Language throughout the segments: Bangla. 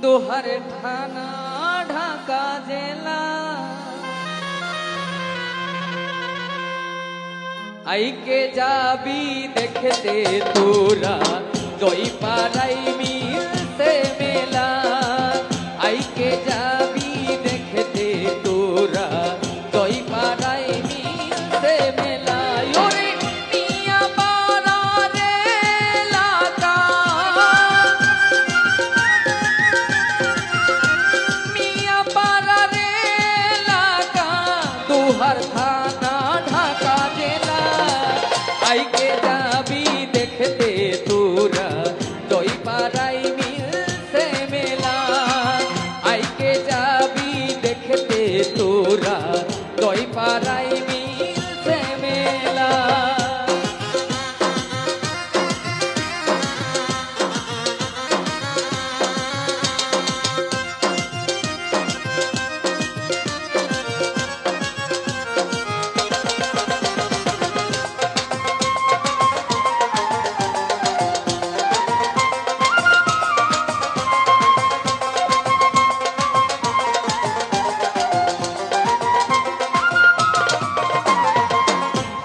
দোহারে থানা ঢাকা জেলা আইকে যাবি দেখতে তোরা জয় পাড়াই মিলতে মেলা আইকে যাবি দেখতে তোরা জয় পাড়াই মিলতে মেলা ওরে মিয়া পাড়ার এলাকা মিয়া পাড়ার এলাকা দোহার থানা ঢাকা জেলা আইকে যাবি দেখতে তোরা জয় পাড়াই মিলতে মেলা আইকে যাবি দেখতে তোরা জয় পাড়াই মিলতে মেলা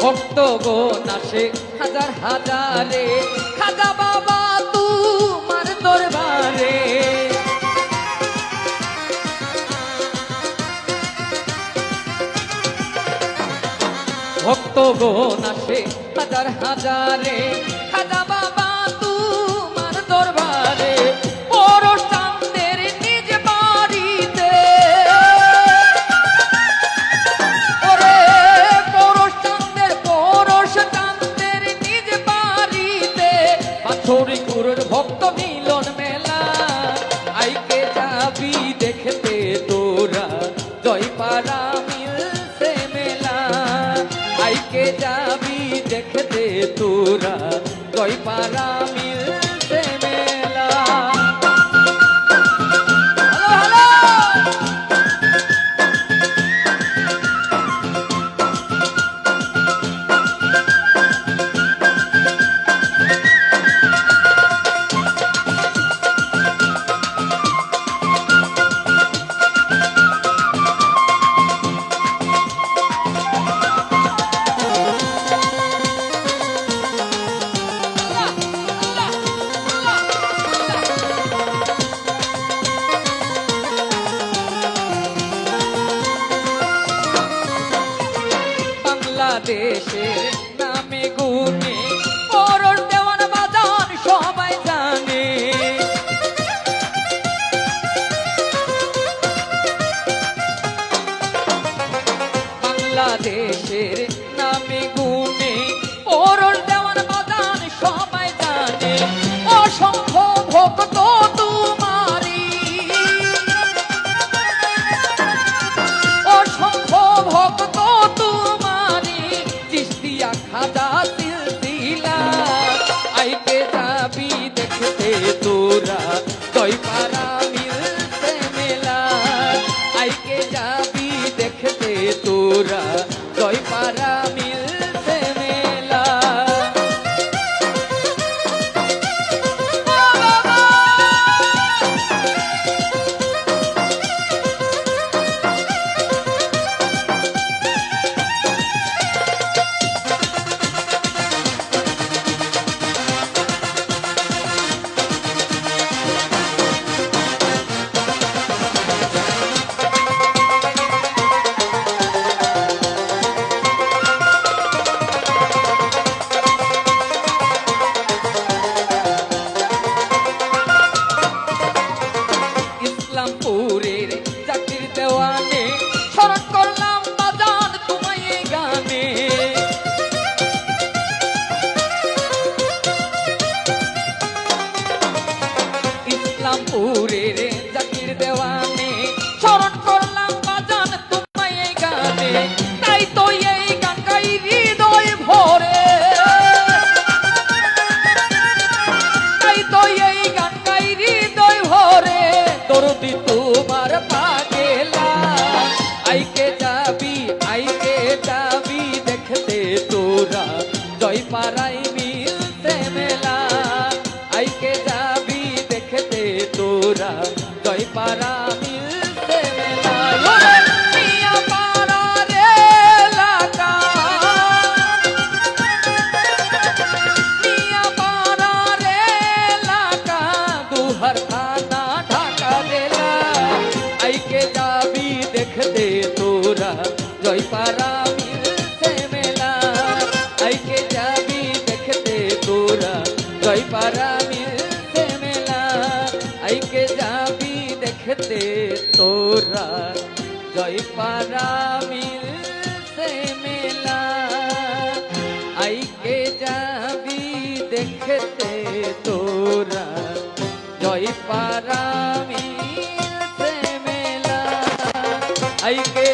ভক্তগণ আসে হাজার হাজারে খাজা বাবা তোমার দরবারে ভক্তগণ আসে হাজার হাজারে খাজা বাবা তোমার দরবারে পরশ চাঁদের নিজ বাড়িতে ওরে পরশ চাঁদের নিজ বাড়িতে পাথরি গুরুর ভক্ত মিলন মেলা আইকে যাবি দেখতে তোরা জয় পাড়া মিলতে মেলা আইকে যাবি দেখতে তোরা জয় পাড়া মিলতে মেলা হ্যালো হ্যালো বাংলাদেশের নামে গুণে পরশ দেওয়ান বাজান সবাই জানে বাংলাদেশের নামে গুণে পরশ দেওয়ান বাজান সবাই জানে অসংখ্য ভক্ত তোমারি অসংখ্য ভক্ত তোমারি চিস্তিয়া খাজা সিলসিলা আইকে যাবি দেখতে তোরা জয় পাড়া মিলতে মেলা আইকে যাবি দেখতে তোরা জয় পাড়া মিলতে মেলা ইসলামপুরের জাকির দেওয়ানে স্মরণ করলাম বাজান তোমায় এই গানে ইসলামপুরের জাকির দেওয়ানে স্মরণ করলাম বাজান তোমায় এই গানে তাই তো এই গান গাই হৃদয় ভরে তাই তো এই গান গাই হৃদয় ভরে দরদি তোমার পাগেলা আইকে যাবি দেখতে তোরা জয় পাড়াই মিলতে মেলা আইকে যাবি দেখতে তোরা জয় জয়পাড়া মিলছে মেলা ওরে মিয়া পাড়ার এলাকা মিয়া পাড়ার এলাকা দুহার থানা ঢাকা জেলা আইকে যাবি দেখতে তোরা জয়পাড়া মিলছে মেলা আইকে যাবি দেখতে তোরা জয়পাড়া মিলছে মেলা আইকে যাবি দেখতে তোরা জয়পাড়া মিলছে মেলা আইকে যাবি দেখতে তোরা জয়পাড়া মিলছে মেলা আইকে